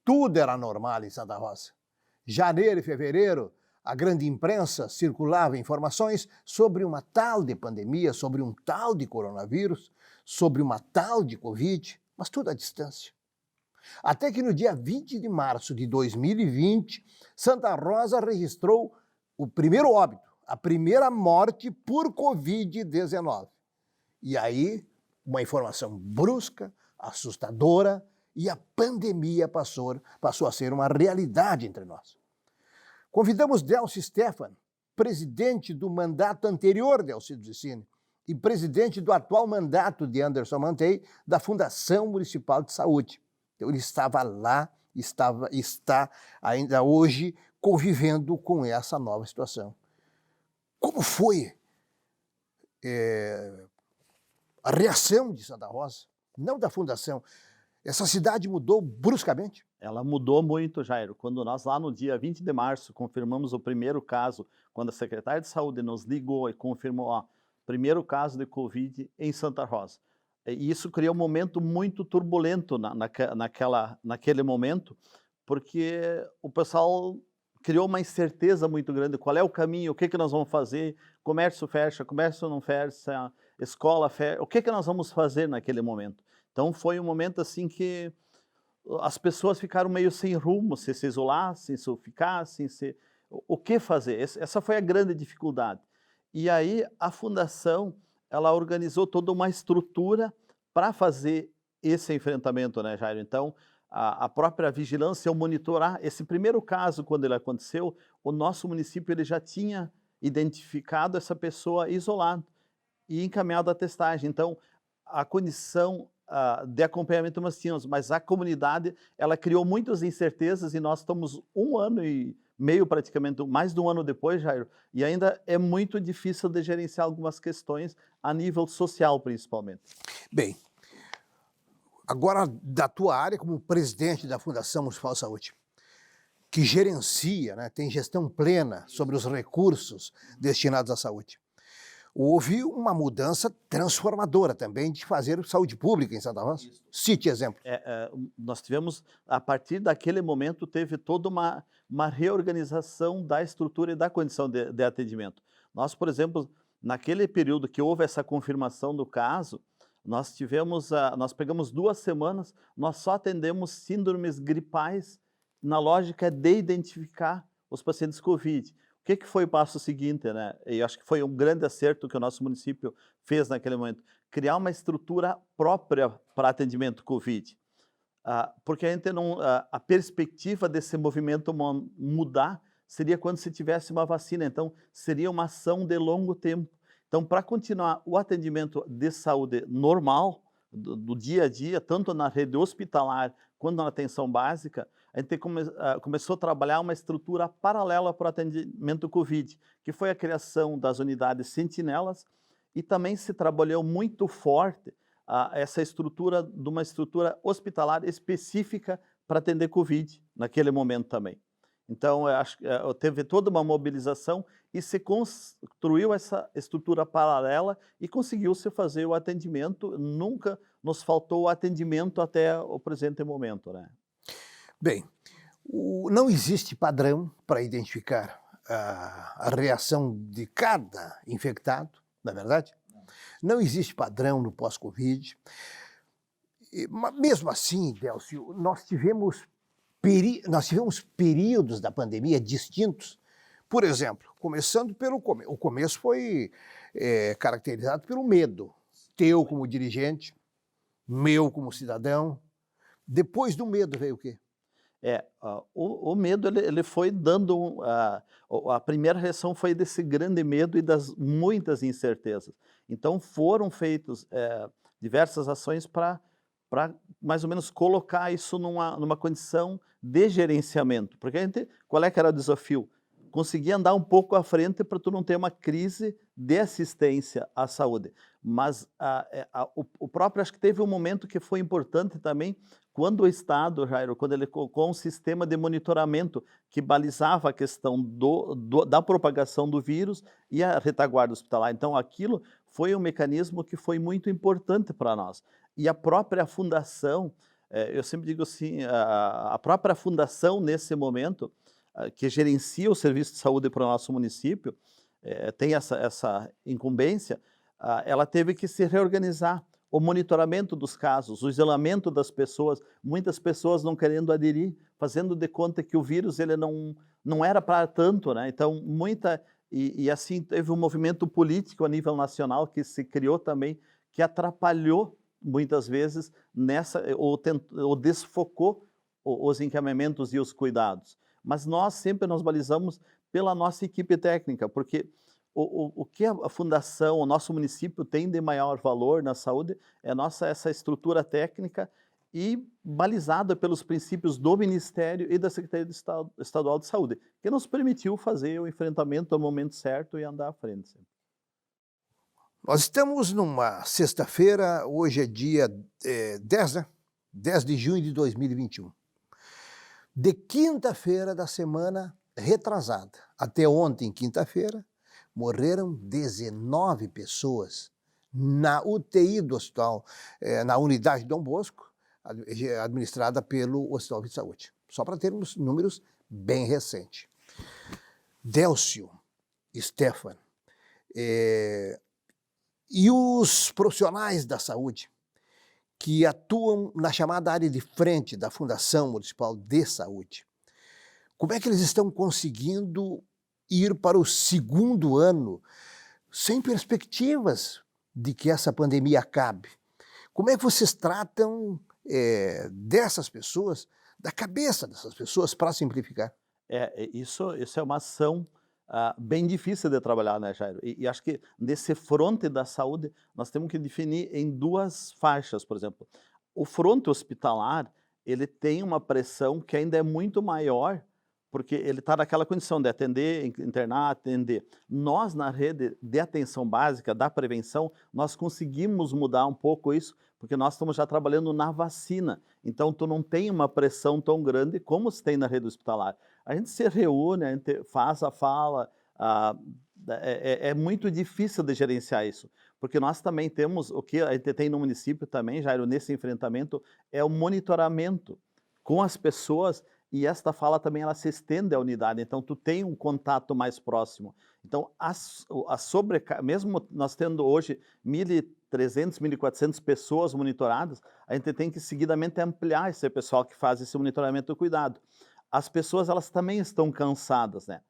Tudo era normal em Santa Rosa. Janeiro e fevereiro, a grande imprensa circulava informações sobre uma tal de pandemia, sobre um tal de coronavírus, sobre uma tal de Covid, mas tudo à distância. Até que no dia 20 de março de 2020, Santa Rosa registrou o primeiro óbito, a primeira morte por Covid-19. E aí, uma informação brusca, assustadora, e a pandemia passou a ser uma realidade entre nós. Convidamos Delcio Stefan, presidente do mandato anterior de Alcides Vicini e presidente do atual mandato de Anderson Mantei, da Fundação Municipal de Saúde. Então, ele estava lá, está ainda hoje convivendo com essa nova situação. Como foi a reação de Santa Rosa, não da Fundação? Essa cidade mudou bruscamente? Ela mudou muito, Jairo. Quando nós lá no dia 20 de março confirmamos o primeiro caso, quando a secretária de saúde nos ligou e confirmou, ó, primeiro caso de Covid em Santa Rosa. E isso criou um momento muito turbulento naquele momento, porque o pessoal criou uma incerteza muito grande. Qual é o caminho? O que nós vamos fazer? Comércio fecha, comércio não fecha, escola fecha. O que nós vamos fazer naquele momento? Então foi um momento assim que as pessoas ficaram meio sem rumo, se isolassem, se ficassem, o que fazer? Essa foi a grande dificuldade. E aí a fundação, ela organizou toda uma estrutura para fazer esse enfrentamento, né, Jairo? Então, a própria vigilância, ao monitorar esse primeiro caso, quando ele aconteceu, o nosso município ele já tinha identificado essa pessoa isolada e encaminhado à testagem. Então, a condição de acompanhamento nós tínhamos, mas a comunidade, ela criou muitas incertezas e nós estamos 1 ano e meio praticamente, mais de 1 ano depois, Jairo, e ainda é muito difícil de gerenciar algumas questões a nível social, principalmente. Bem, agora da tua área como presidente da Fundação Municipal de Saúde, que gerencia, né, tem gestão plena sobre os recursos destinados à saúde. Houve uma mudança transformadora também de fazer saúde pública em Santa Rosa? Cite exemplo. Nós tivemos, a partir daquele momento, teve toda uma reorganização da estrutura e da condição de atendimento. Nós, por exemplo, naquele período que houve essa confirmação do caso, nós pegamos 2 semanas, nós só atendemos síndromes gripais na lógica de identificar os pacientes Covid. O que foi o passo seguinte, né? E acho que foi um grande acerto que o nosso município fez naquele momento, criar uma estrutura própria para atendimento Covid. Porque a gente não, a perspectiva desse movimento mudar seria quando se tivesse uma vacina, então seria uma ação de longo tempo. Então, para continuar o atendimento de saúde normal, do dia a dia, tanto na rede hospitalar quanto na atenção básica, a gente começou a trabalhar uma estrutura paralela para o atendimento Covid, que foi a criação das unidades sentinelas, e também se trabalhou muito forte essa estrutura de uma estrutura hospitalar específica para atender Covid naquele momento também. Então, acho que teve toda uma mobilização e se construiu essa estrutura paralela e conseguiu-se fazer o atendimento. Nunca nos faltou o atendimento até o presente momento, né? Bem, não existe padrão para identificar a reação de cada infectado, não é verdade? Não existe padrão no pós-Covid. Mas mesmo assim, Delcio, nós tivemos períodos da pandemia distintos. Por exemplo, começando pelo começo. O começo foi caracterizado pelo medo. Teu como dirigente, meu como cidadão. Depois do medo veio o quê? O medo ele foi dando, a primeira reação foi desse grande medo e das muitas incertezas. Então foram feitas diversas ações para mais ou menos colocar isso numa condição de gerenciamento. Porque qual é que era o desafio? Conseguir andar um pouco à frente para tu não ter uma crise de assistência à saúde. Mas o próprio, acho que teve um momento que foi importante também, quando o Estado, Jairo, quando ele colocou um sistema de monitoramento que balizava a questão da propagação do vírus e a retaguarda hospitalar. Então aquilo foi um mecanismo que foi muito importante para nós. E a própria fundação, Eu sempre digo assim, a própria fundação, nesse momento, que gerencia o serviço de saúde para o nosso município, tem essa incumbência, ela teve que se reorganizar. O monitoramento dos casos, o isolamento das pessoas, muitas pessoas não querendo aderir, fazendo de conta que o vírus ele não era para tanto, né? Então, e assim teve um movimento político a nível nacional que se criou também, que atrapalhou muitas vezes ou desfocou os encaminhamentos e os cuidados. Mas nós sempre nos balizamos pela nossa equipe técnica, porque o que a fundação, o nosso município tem de maior valor na saúde é essa estrutura técnica e balizada pelos princípios do Ministério e da Secretaria Estadual de Saúde, que nos permitiu fazer o enfrentamento no momento certo e andar à frente sempre. Nós estamos numa sexta-feira, hoje é dia 10, né? 10 de junho de 2021. De quinta-feira da semana retrasada até ontem, quinta-feira, morreram 19 pessoas na UTI do hospital, na unidade Dom Bosco, administrada pelo Hospital de Saúde. Só para termos números bem recentes. Délcio, Stefan, e os profissionais da saúde que atuam na chamada área de frente da Fundação Municipal de Saúde, como é que eles estão conseguindo ir para o segundo ano sem perspectivas de que essa pandemia acabe? Como é que vocês tratam dessas pessoas, da cabeça dessas pessoas, para simplificar? Isso é uma ação bem difícil de trabalhar, né, Jairo? E acho que nesse fronte da saúde, nós temos que definir em duas faixas, por exemplo. O fronte hospitalar, ele tem uma pressão que ainda é muito maior, porque ele está naquela condição de atender, internar, atender. Nós, na rede de atenção básica, da prevenção, nós conseguimos mudar um pouco isso, porque nós estamos já trabalhando na vacina. Então, tu não tem uma pressão tão grande como se tem na rede hospitalar. A gente se reúne, a gente faz a fala, é muito difícil de gerenciar isso, porque nós também temos, o que a gente tem no município também, Jairo, nesse enfrentamento, é o monitoramento com as pessoas, e esta fala também ela se estende à unidade, então tu tem um contato mais próximo. Então, mesmo nós tendo hoje 1.300, 1.400 pessoas monitoradas, a gente tem que seguidamente ampliar esse pessoal que faz esse monitoramento e cuidado. As pessoas elas também estão cansadas, né?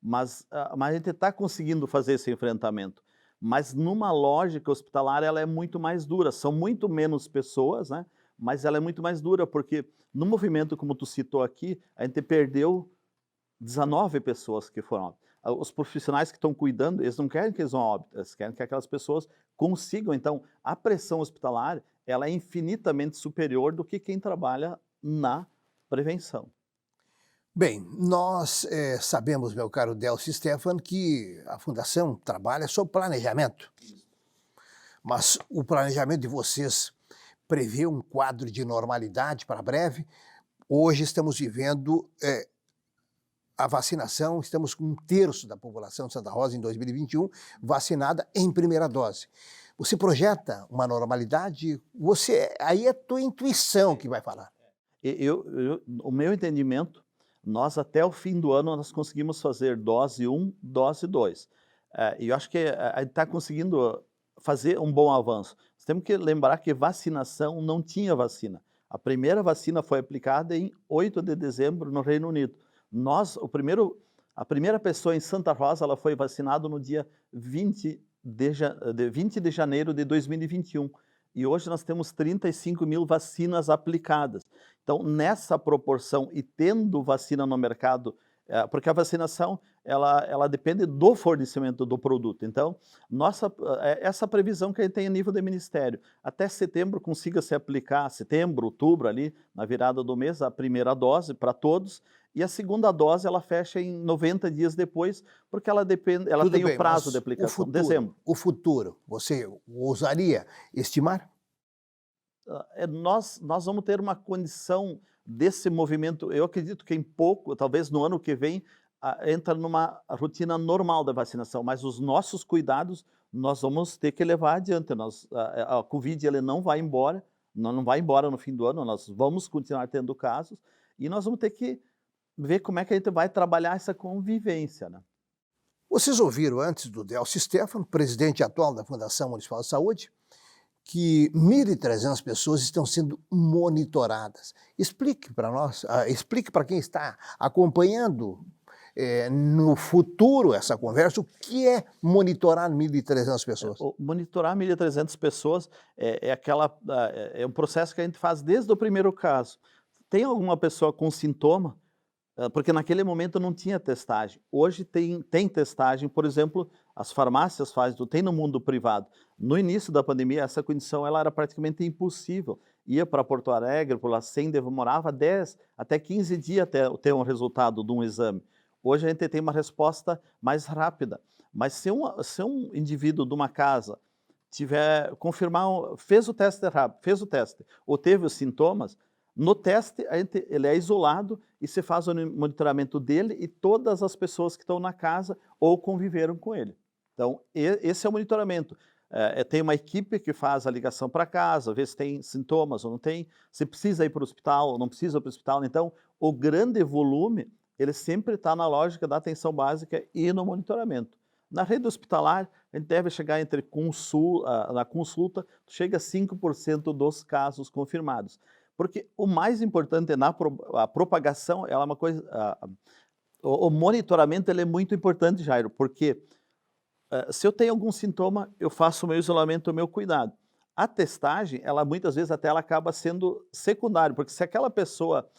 Mas a gente está conseguindo fazer esse enfrentamento. Mas numa lógica hospitalar ela é muito mais dura, são muito menos pessoas, né? Mas ela é muito mais dura, porque no movimento, como tu citou aqui, a gente perdeu 19 pessoas que foram óbitos. Os profissionais que estão cuidando, eles não querem que eles vão a óbito, eles querem que aquelas pessoas consigam. Então, a pressão hospitalar, ela é infinitamente superior do que quem trabalha na prevenção. Bem, nós sabemos, meu caro Délcio Stefan, que a Fundação trabalha sob planejamento. Mas o planejamento de vocês prevê um quadro de normalidade para breve? Hoje estamos vivendo a vacinação, estamos com 1/3 da população de Santa Rosa em 2021 vacinada em primeira dose. Você projeta uma normalidade? Aí é a tua intuição que vai falar. O meu entendimento, nós até o fim do ano nós conseguimos fazer dose 1, dose 2. E eu acho que a gente está conseguindo fazer um bom avanço. Nós temos que lembrar que vacinação não tinha vacina. A primeira vacina foi aplicada em 8 de dezembro no Reino Unido. A primeira pessoa em Santa Rosa ela foi vacinada no dia 20 de janeiro de 2021. E hoje nós temos 35 mil vacinas aplicadas. Então, nessa proporção e tendo vacina no mercado, porque a vacinação ela depende do fornecimento do produto. Então, essa previsão que a gente tem a nível do Ministério, até setembro consiga se aplicar, setembro, outubro ali, na virada do mês, a primeira dose para todos, e a segunda dose ela fecha em 90 dias depois, porque ela tem o prazo de aplicação, dezembro. O futuro, você ousaria estimar? Nós vamos ter uma condição desse movimento, eu acredito que em pouco, talvez no ano que vem, entra numa rotina normal da vacinação, mas os nossos cuidados nós vamos ter que levar adiante. A Covid ele não vai embora, não vai embora no fim do ano, nós vamos continuar tendo casos e nós vamos ter que ver como é que a gente vai trabalhar essa convivência, né? Vocês ouviram antes do Delcio Stefano, presidente atual da Fundação Municipal de Saúde, que 1.300 pessoas estão sendo monitoradas. Explique para nós, explique para quem está acompanhando no futuro essa conversa, o que é monitorar 1.300 pessoas? Monitorar 1.300 pessoas é um processo que a gente faz desde o primeiro caso. Tem alguma pessoa com sintoma? Porque naquele momento não tinha testagem. Hoje tem testagem, por exemplo, as farmácias fazem, tem no mundo privado. No início da pandemia, essa condição ela era praticamente impossível. Ia para Porto Alegre, por Lacém, demorava 10 até 15 dias até ter um resultado de um exame. Hoje a gente tem uma resposta mais rápida. Mas se um indivíduo de uma casa fez o teste rápido, fez o teste, ou teve os sintomas, no teste, ele é isolado e se faz o monitoramento dele e todas as pessoas que estão na casa ou conviveram com ele. Então, esse é o monitoramento. Tem uma equipe que faz a ligação para casa, vê se tem sintomas ou não tem, se precisa ir para o hospital ou não precisa ir para o hospital. Então, o grande volume, ele sempre está na lógica da atenção básica e no monitoramento. Na rede hospitalar, a gente deve chegar na consulta, chega a 5% dos casos confirmados. Porque o mais importante é a propagação, ela é uma coisa. O monitoramento ele é muito importante, Jairo, porque se eu tenho algum sintoma, eu faço o meu isolamento, o meu cuidado. A testagem, ela muitas vezes até ela acaba sendo secundária, porque se aquela pessoa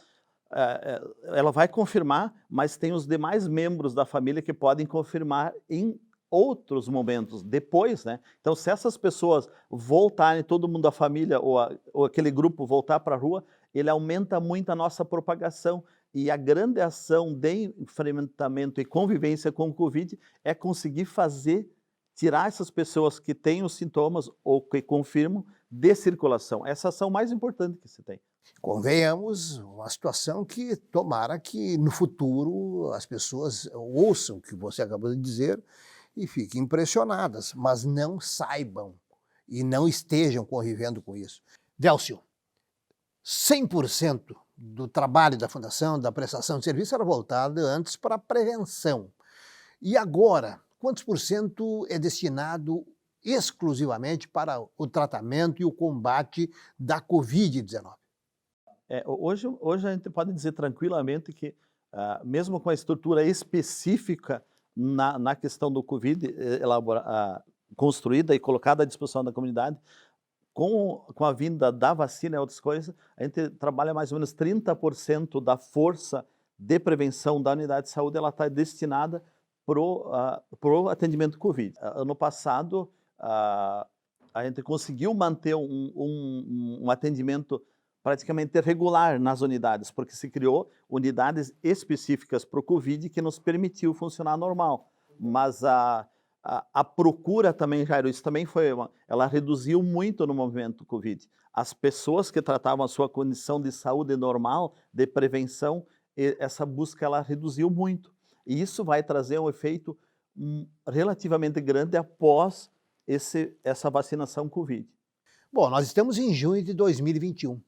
ela vai confirmar, mas tem os demais membros da família que podem confirmar em outros momentos, depois, né? Então, se essas pessoas voltarem, todo mundo da família ou aquele grupo voltar para a rua, ele aumenta muito a nossa propagação. E a grande ação de enfrentamento e convivência com o Covid é conseguir tirar essas pessoas que têm os sintomas ou que confirmam de circulação. Essa ação mais importante que se tem. Convenhamos, uma situação que tomara que no futuro as pessoas ouçam o que você acabou de dizer e fiquem impressionadas, mas não saibam e não estejam convivendo com isso. Delcio, 100% do trabalho da Fundação, da prestação de serviço, era voltado antes para a prevenção. E agora, quantos por cento é destinado exclusivamente para o tratamento e o combate da Covid-19? Hoje a gente pode dizer tranquilamente que, mesmo com a estrutura específica na questão do Covid, construída e colocada à disposição da comunidade, com a vinda da vacina e outras coisas, a gente trabalha mais ou menos 30% da força de prevenção da unidade de saúde, ela está destinada para o atendimento Covid. Ano passado, a gente conseguiu manter um atendimento praticamente regular nas unidades, porque se criou unidades específicas para o Covid que nos permitiu funcionar normal. Mas a procura também, Jairo, isso também ela reduziu muito no movimento Covid. As pessoas que tratavam a sua condição de saúde normal, de prevenção, essa busca ela reduziu muito. E isso vai trazer um efeito relativamente grande após essa vacinação Covid. Bom, nós estamos em junho de 2021.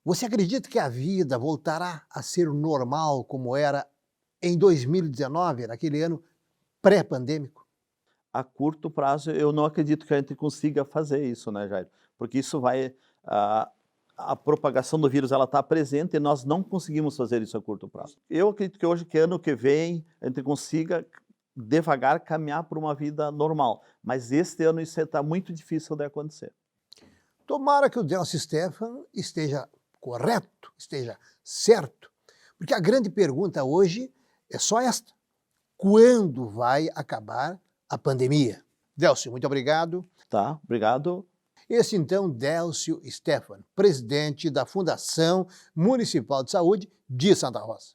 Você acredita que a vida voltará a ser normal como era em 2019, naquele ano pré-pandêmico? A curto prazo, eu não acredito que a gente consiga fazer isso, né, Jairo? Porque isso a propagação do vírus ela está presente e nós não conseguimos fazer isso a curto prazo. Eu acredito que hoje, que ano que vem, a gente consiga devagar caminhar para uma vida normal. Mas este ano isso está muito difícil de acontecer. Tomara que o Delcio Stefano esteja correto, esteja certo, porque a grande pergunta hoje é só esta: quando vai acabar a pandemia? Delcio, muito obrigado. Tá, obrigado. Esse então, Delcio Stefano, presidente da Fundação Municipal de Saúde de Santa Rosa.